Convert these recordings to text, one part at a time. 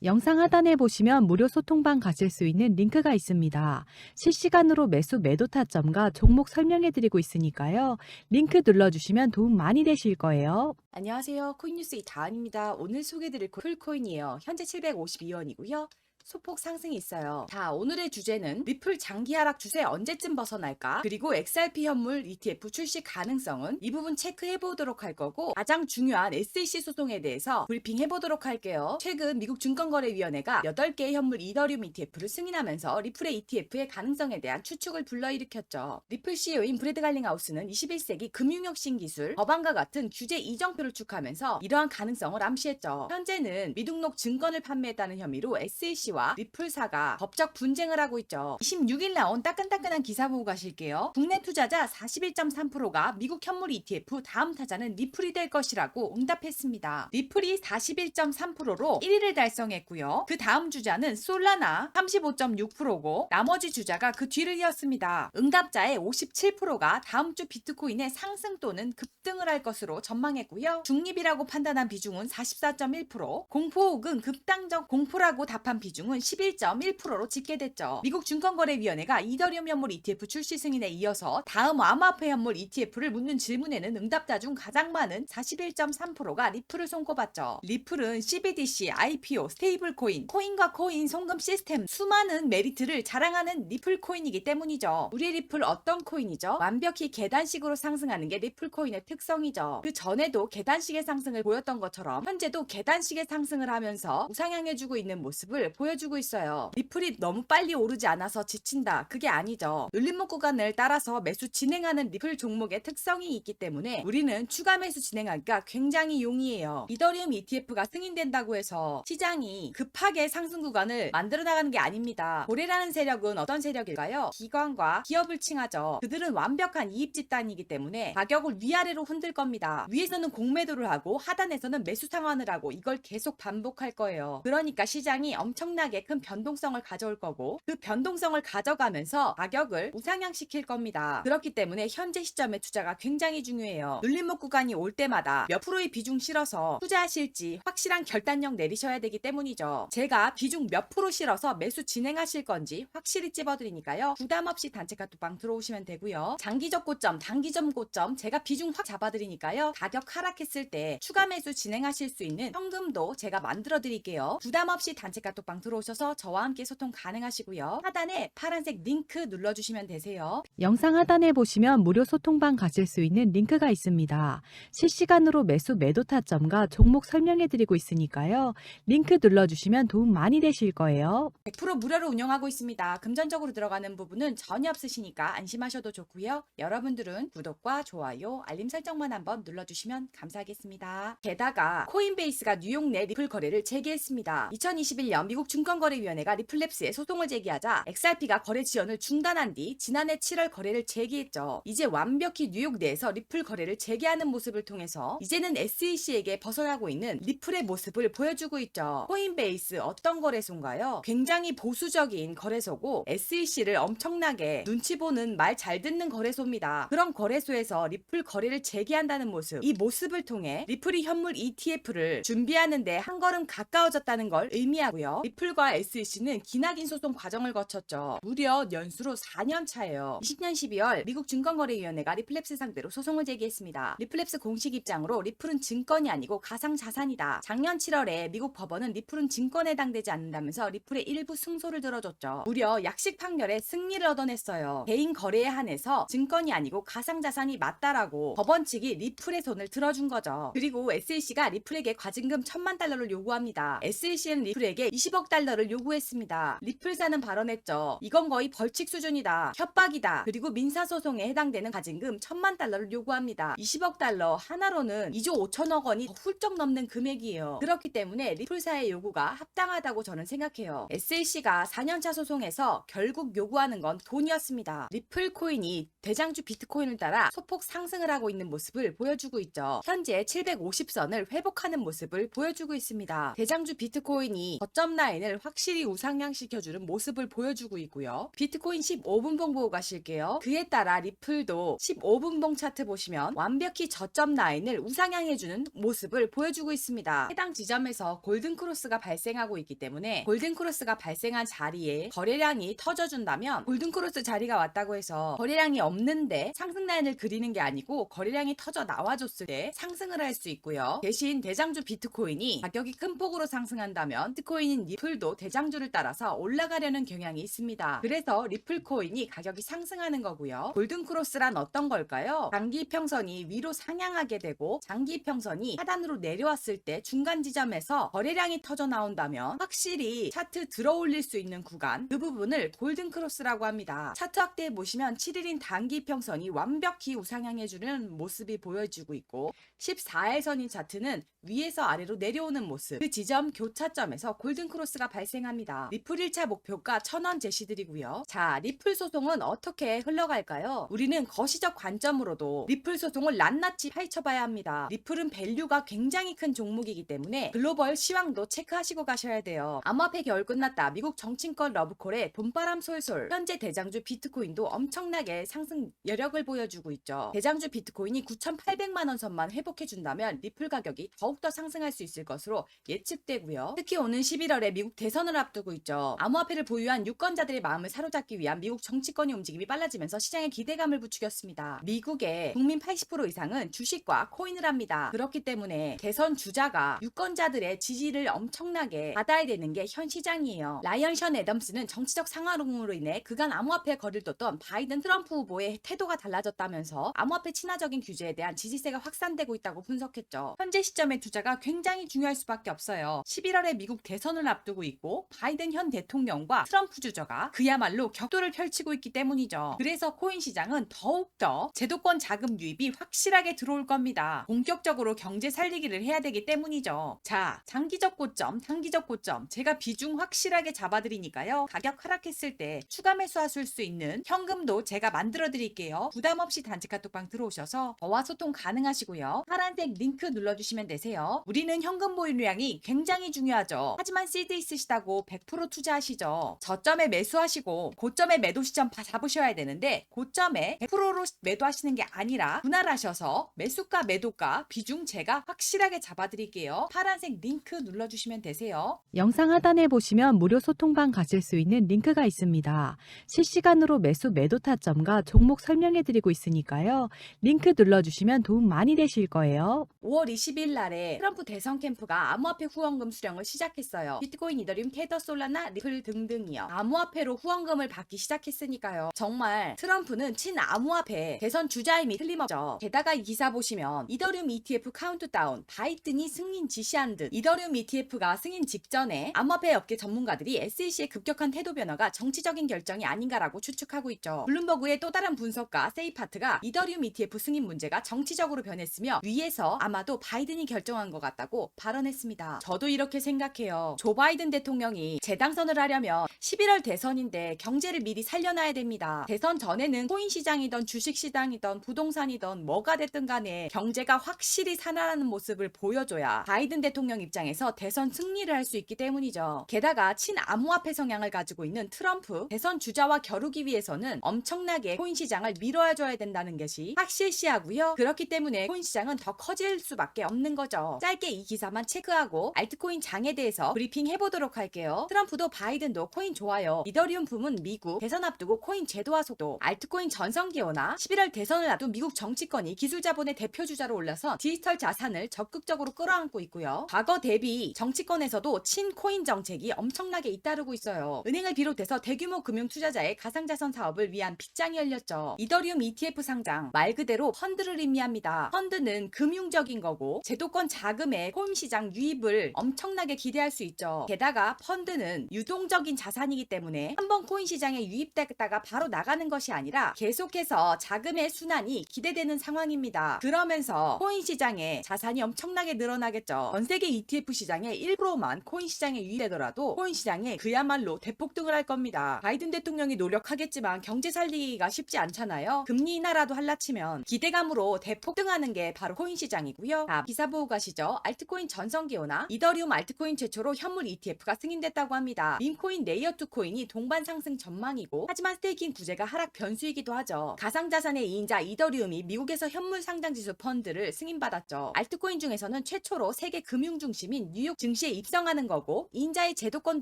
영상 하단에 보시면 무료 소통방 가실 수 있는 링크가 있습니다. 실시간으로 매수 매도 타점과 종목 설명해 드리고 있으니까요. 링크 눌러주시면 도움 많이 되실 거예요. 안녕하세요. 코인뉴스 이다은입니다. 오늘 소개드릴 풀코인이에요. 현재 752원이고요. 소폭 상승이 있어요. 자, 오늘의 주제는 리플 장기 하락 추세 언제쯤 벗어날까? 그리고 XRP 현물 ETF 출시 가능성은 이 부분 체크해 보도록 할 거고, 가장 중요한 SEC 소송에 대해서 브리핑해 보도록 할게요. 최근 미국 증권거래위원회가 8개의 현물 이더리움 ETF를 승인하면서 리플의 ETF의 가능성에 대한 추측을 불러일으켰죠. 리플 CEO인 브래드 갈링하우스는 21세기 금융혁신 기술, 법안과 같은 규제 이정표를 축하하면서 이러한 가능성을 암시했죠. 현재는 미등록 증권을 판매했다는 혐의로 SEC와 리플사가 법적 분쟁을 하고 있죠. 26일 나온 따끈따끈한 기사 보고 가실게요. 국내 투자자 41.3%가 미국 현물 ETF 다음 타자는 리플이 될 것이라고 응답했습니다. 리플이 41.3%로 1위를 달성했고요. 그 다음 주자는 솔라나 35.6%고 나머지 주자가 그 뒤를 이었습니다. 응답자의 57%가 다음 주 비트코인의 상승 또는 급등을 할 것으로 전망했고요. 중립이라고 판단한 비중은 44.1%, 공포 혹은 급당적 공포라고 답한 비중은 11.1%로 집계됐죠. 미국 증권거래위원회가 이더리움 현물 ETF 출시 승인에 이어서 다음 암호화폐 현물 ETF를 묻는 질문에는 응답자 중 가장 많은 41.3%가 리플을 손꼽았죠. 리플은 CBDC, IPO, 스테이블코인, 코인과 코인 송금 시스템 수많은 메리트를 자랑하는 리플 코인이기 때문이죠. 우리 리플 어떤 코인이죠? 완벽히 계단식으로 상승하는 게 리플 코인의 특성이죠. 그 전에도 계단식의 상승을 보였던 것처럼 현재도 계단식의 상승을 하면서 우상향해주고 있는 모습을 보여주고 있어요. 리플이 너무 빨리 오르지 않아서 지친다. 그게 아니죠. 눌림목 구간을 따라서 매수 진행하는 리플 종목의 특성이 있기 때문에 우리는 추가 매수 진행하기가 굉장히 용이해요. 이더리움 ETF가 승인된다고 해서 시장이 급하게 상승 구간을 만들어 나가는 게 아닙니다. 고래라는 세력은 어떤 세력일까요? 기관과 기업을 칭하죠. 그들은 완벽한 이입 집단이기 때문에 가격을 위아래로 흔들 겁니다. 위에서는 공매도를 하고 하단에서는 매수 상환을 하고 이걸 계속 반복할 거예요. 그러니까 시장이 엄청나게 큰 변동성을 가져올 거고 그 변동성을 가져가면서 가격을 우상향시킬 겁니다. 그렇기 때문에 현재 시점의 투자가 굉장히 중요해요. 눌림목 구간이 올 때마다 몇 프로의 비중 실어서 투자하실지 확실한 결단력 내리셔야 되기 때문이죠. 제가 비중 몇 프로 실어서 매수 진행하실 건지 확실히 찝어드리니까요. 부담 없이 단체 카톡방 들어오시면 되고요. 장기적 고점, 단기적 고점 제가 비중 확 잡아드리니까요. 가격 하락했을 때 추가 매수 진행하실 수 있는 현금도 제가 만들어 드릴게요. 부담 없이 단체 카톡방 들어오셔서 저와 함께 소통 가능하시고요. 하단에 파란색 링크 눌러주시면 되세요. 영상 하단에 보시면 무료 소통방 가실 수 있는 링크가 있습니다. 실시간으로 매수 매도 타점과 종목 설명해 드리고 있으니까요. 링크 눌러주시면 도움 많이 되실 거예요. 100% 무료로 운영하고 있습니다. 금전적으로 들어가는 부분은 전혀 없으시니까 안심하셔도 좋고요. 여러분들은 구독과 좋아요, 알림 설정만 한번 눌러주시면 감사하겠습니다. 게다가 코인베이스가 뉴욕 내 리플 거래를 재개했습니다. 2021년 미국 증권거래위원회가 리플랩스에 소송을 제기하자 XRP가 거래 지연을 중단한 뒤 지난해 7월 거래를 재개했죠. 이제 완벽히 뉴욕 내에서 리플 거래를 재개하는 모습을 통해서 이제는 SEC에게 벗어나고 있는 리플의 모습을 보여주고 있죠. 코인베이스 어떤 거래소인가요? 굉장히 보수적인 거래소고 SEC를 엄청나게 눈치 보는 말 잘 듣는 거래소입니다. 그런 거래소에서 리플 거래를 재개한다는 모습, 이 모습을 통해 리플이 현물 ETF를 준비하는데 한 걸음 가까워졌다는 걸 의미하고요. 리플과 SEC는 기나긴 소송 과정을 거쳤죠. 무려 연수로 4년 차예요. 20년 12월 미국 증권거래위원회가 리플랩스 상대로 소송을 제기했습니다. 리플랩스 공식 입장으로 리플은 증권이 아니고 가상자산이다. 작년 7월에 미국 법원은 리플은 증권에 해당되지 않는다면서 리플의 일부 승소를 들어줬죠. 무려 약식 판결에 승리를 얻어냈어요. 개인 거래에 한해서 증권이 아니고 가상자산이 맞다라고 법원 측이 리플의 손을 들어준 거죠. 그리고 SEC가 리플에게 과징금 1,000만 달러를 요구합니다. SEC는 리플에게 20억 달러를 요구했습니다. 리플사는 발언했죠. 이건 거의 벌칙 수준이다. 협박이다. 그리고 민사소송에 해당되는 과징금 1,000만 달러를 요구합니다. 20억 달러 하나로는 2조 5천억 원이 더 훌쩍 넘는 금액이에요. 그렇기 때문에 리플사의 요구가 합당하다고 저는 생각해요. SEC가 4년차 소송에서 결국 요구하는 건 돈이었습니다. 리플 코인이 대장주 비트코인을 따라 소폭 상승을 하고 있는 모습을 보여주고 있죠. 현재 750선을 회복하는 모습을 보여주고 있습니다. 대장주 비트코인이 저점 라인을 라인을 확실히 우상향시켜주는 모습을 보여주고 있고요. 비트코인 15분봉 보고 가실게요. 그에 따라 리플도 15분봉 차트 보시면 완벽히 저점 라인을 우상향해주는 모습을 보여주고 있습니다. 해당 지점에서 골든크로스가 발생하고 있기 때문에 골든크로스가 발생한 자리에 거래량이 터져준다면 골든크로스 자리가 왔다고 해서 거래량이 없는데 상승 라인을 그리는 게 아니고 거래량이 터져 나와줬을 때 상승을 할 수 있고요. 대신 대장주 비트코인이 가격이 큰 폭으로 상승한다면 비트코인인 리플도 대장주를 따라서 올라가려는 경향이 있습니다. 그래서 리플 코인이 가격이 상승하는 거고요. 골든크로스란 어떤 걸까요? 장기 이평선이 위로 상향하게 되고 장기 이평선이 하단으로 내려왔을 때 중간 지점에서 거래량이 터져 나온다면 확실히 차트 들어 올릴 수 있는 구간, 그 부분을 골든크로스라고 합니다. 차트 확대해 보시면 7일인 단기 이평선이 완벽히 우상향해주는 모습이 보여지고 있고 14일선인 차트는 위에서 아래로 내려오는 모습, 그 지점 교차점에서 골든크로스가 발생합니다. 리플 1차 목표가 1,000원 제시드리고요. 자, 리플 소송은 어떻게 흘러갈까요? 우리는 거시적 관점으로도 리플 소송을 낱낱이 파헤쳐봐야 합니다. 리플은 밸류가 굉장히 큰 종목이기 때문에 글로벌 시황도 체크하시고 가셔야 돼요. 암호화폐 겨울 끝났다. 미국 정치권 러브콜에 봄바람 솔솔. 현재 대장주 비트코인도 엄청나게 상승 여력을 보여주고 있죠. 대장주 비트코인이 9,800만 원 선만 회복해준다면 리플 가격이 더욱더 상승할 수 있을 것으로 예측되고요. 특히 오는 11월에 미국 대선을 앞두고 있죠. 암호화폐를 보유한 유권자들의 마음을 사로잡기 위한 미국 정치권의 움직임이 빨라지면서 시장에 기대감을 부추겼습니다. 미국의 국민 80% 이상은 주식과 코인을 합니다. 그렇기 때문에 대선 주자가 유권자들의 지지를 엄청나게 받아야 되는 게 현 시장이에요. 라이언 션 애덤스는 정치적 상하론으로 인해 그간 암호화폐에 거리를 뒀던 바이든 트럼프 후보의 태도가 달라졌다면서 암호화폐 친화적인 규제에 대한 지지세가 확산되고 있다고 분석했죠. 현재 시점의 투자가 굉장히 중요할 수밖에 없어요. 11월에 미국 대선을 앞두고 있고 바이든 현 대통령과 트럼프 주저가 그야말로 격돌을 펼치고 있기 때문이죠. 그래서 코인 시장은 더욱더 제도권 자금 유입이 확실하게 들어올 겁니다. 본격적으로 경제 살리기를 해야 되기 때문이죠. 자, 장기적 고점, 단기적 고점 제가 비중 확실하게 잡아드리니까요. 가격 하락했을 때 추가 매수하실 수 있는 현금도 제가 만들어 드릴게요. 부담 없이 단체 카톡방 들어오셔서 저와 소통 가능하시고요. 파란색 링크 눌러주시면 되세요. 우리는 현금 보유량이 굉장히 중요하죠. 하지만 시드 있으시다고 100% 투자하시죠. 저점에 매수하시고 고점에 매도 시점 잡으셔야 되는데 고점에 100%로 매도하시는 게 아니라 분할하셔서 매수가 매도가 비중 제가 확실하게 잡아드릴게요. 파란색 링크 눌러주시면 되세요. 영상 하단에 보시면 무료 소통방 가실 수 있는 링크가 있습니다. 실시간으로 매수 매도 타점과 종목 설명해 드리고 있으니까요. 링크 눌러주시면 도움 많이 되실 거예요. 5월 20일 날에 트럼프 대선 캠프가 암호화폐 후원금 수령을 시작했어요. 비트코인, 이더리움, 테더, 솔라나, 리플 등등이요. 암호화폐로 후원금을 받기 시작했으니까요. 정말 트럼프는 친암호화폐 대선 주자임이 틀림없죠. 게다가 이 기사 보시면 이더리움 ETF 카운트다운, 바이든이 승인 지시한 듯 이더리움 ETF가 승인 직전에 암호화폐 업계 전문가들이 SEC의 급격한 태도 변화가 정치적인 결정이 아닌가라고 추측하고 있죠. 블룸버그의 또 다른 분석가 세이파트가 이더리움 ETF 승인 문제가 정치적으로 변했으며 위에서 아마도 바이든이 결정한 것 같다고 발언했습니다. 저도 이렇게 생각해요. 조 바이든 대통령이 재당선을 하려면 11월 대선인데 경제를 미리 살려놔야 됩니다. 대선 전에는 코인 시장이던 주식 시장이던 부동산이던 뭐가 됐든 간에 경제가 확실히 살아나는 모습을 보여줘야 바이든 대통령 입장에서 대선 승리를 할 수 있기 때문이죠. 게다가 친암호화폐 성향을 가지고 있는 트럼프 대선 주자와 겨루기 위해서는 엄청나게 코인 시장을 밀어줘야 된다는 것이 확실시하고요. 그렇기 때문에 코인 시장은 더 커질 수밖에 없는 거죠. 짧게 이 기사만 체크하고 알트코인 장에 대해서 브리핑 해보도록 할게요. 트럼프도 바이든도 코인 좋아요. 이더리움 붐은 미국 대선 앞두고 코인 제도화 속도, 알트코인 전성 기호나 11월 대선을 앞둔 미국 정치권이 기술 자본의 대표 주자로 올라서 디지털 자산을 적극적으로 끌어안고 있고요. 과거 대비 정치권에서도 친코인 정책이 엄청나게 잇따르고 있어요. 은행을 비롯해서 대규모 금융 투자자의 가상자산 사업을 위한 빗장이 열렸죠. 이더리움 ETF 상장, 말 그대로 펀드를 의미합니다. 펀드는 금융적인 거고 제도권 자금의 코인 시장 유입을 엄청나게 기대할 수 있죠. 게다가 펀드는 유동적인 자산이기 때문에 한번 코인 시장에 유입됐다가 바로 나가는 것이 아니라 계속해서 자금의 순환이 기대되는 상황입니다. 그러면서 코인 시장에 자산이 엄청나게 늘어나겠죠. 전 세계 ETF 시장의 1%만 코인 시장에 유입되더라도 코인 시장에 그야말로 대폭등을 할 겁니다. 바이든 대통령이 노력하겠지만 경제 살리기가 쉽지 않잖아요. 금리 인하라도 할라치면 기대감으로 대폭등하는 게 바로 코인 시장이고요. 기사 보고 가시죠. 알트코인 전성 기호나 이더리움 알트코인 최초로 현물 ETF ETF가 승인됐다고 합니다. 밈코인 레이어2 코인이 동반 상승 전망이고 하지만 스테이킹 구제가 하락 변수이기도 하죠. 가상자산의 2인자 이더리움이 미국에서 현물 상장지수 펀드를 승인받았죠. 알트코인 중에서는 최초로 세계 금융 중심인 뉴욕 증시에 입성하는 거고 2인자의 제도권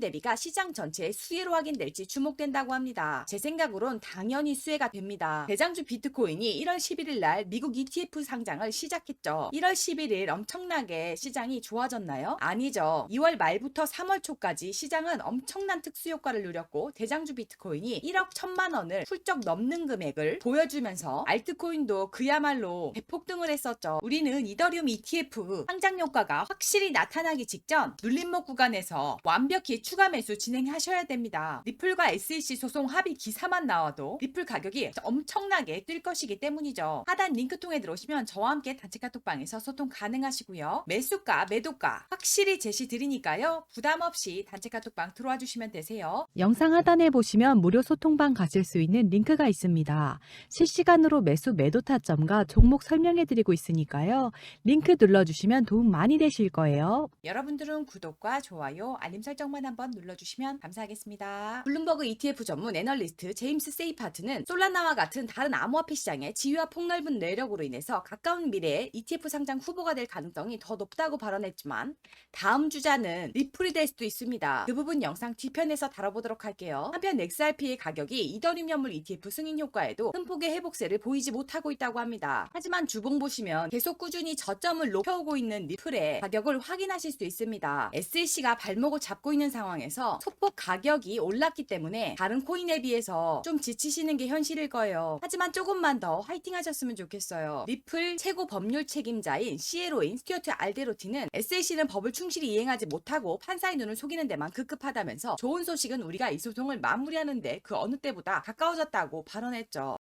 대비가 시장 전체의 수혜로 확인될지 주목된다고 합니다. 제 생각으론 당연히 수혜가 됩니다. 대장주 비트코인이 1월 11일 날 미국 ETF 상장을 시작했죠. 1월 11일 엄청나게 시장이 좋아졌나요? 아니죠. 2월 말부터 3월 초까지 시장은 엄청난 특수 효과를 누렸고 대장주 비트코인이 1억 1천만 원을 훌쩍 넘는 금액을 보여주면서 알트코인도 그야말로 대폭등을 했었죠. 우리는 이더리움 ETF 상장 효과가 확실히 나타나기 직전 눌림목 구간에서 완벽히 추가 매수 진행하셔야 됩니다. 리플과 SEC 소송 합의 기사만 나와도 리플 가격이 엄청나게 뛸 것이기 때문이죠. 하단 링크 통해 들어오시면 저와 함께 단체 카톡방에서 소통 가능하시고요. 매수가, 매도가 확실히 제시 드리니까요. 부담 없이 단체 카톡방 들어와 주시면 되세요. 영상 하단에 보시면 무료 소통방 가실 수 있는 링크가 있습니다. 실시간으로 매수 매도 타점과 종목 설명해 드리고 있으니까요. 링크 눌러주시면 도움 많이 되실 거예요. 여러분들은 구독과 좋아요, 알림 설정만 한번 눌러주시면 감사하겠습니다. 블룸버그 ETF 전문 애널리스트 제임스 세이파트는 솔라나와 같은 다른 암호화폐 시장의 지위와 폭넓은 내력으로 인해서 가까운 미래에 ETF 상장 후보가 될 가능성이 더 높다고 발언했지만 다음 주자는 리플이 될 수도 있습니다. 그 부분 영상 뒤편에서 다뤄보도록 할게요. 한편 XRP의 가격이 이더리움 현물 ETF 승인 효과에도 큰 폭의 회복세를 보이지 못하고 있다고 합니다. 하지만 주봉 보시면 계속 꾸준히 저점을 높여오고 있는 리플의 가격을 확인하실 수 있습니다. SEC가 발목을 잡고 있는 상황에서 소폭 가격이 올랐기 때문에 다른 코인에 비해서 좀 지치시는 게 현실일 거예요. 하지만 조금만 더 화이팅 하셨으면 좋겠어요. 리플 최고 법률 책임자인 CLO인 스튜어트 알데로티는 SEC는 법을 충실히 이행하지 못하고 판사의 눈을 속이는 데만 급급하다면서 좋은 소식은 우리가 이 소송을 마무리하는데 그 어느 때보다 가까워졌다고 발언했죠.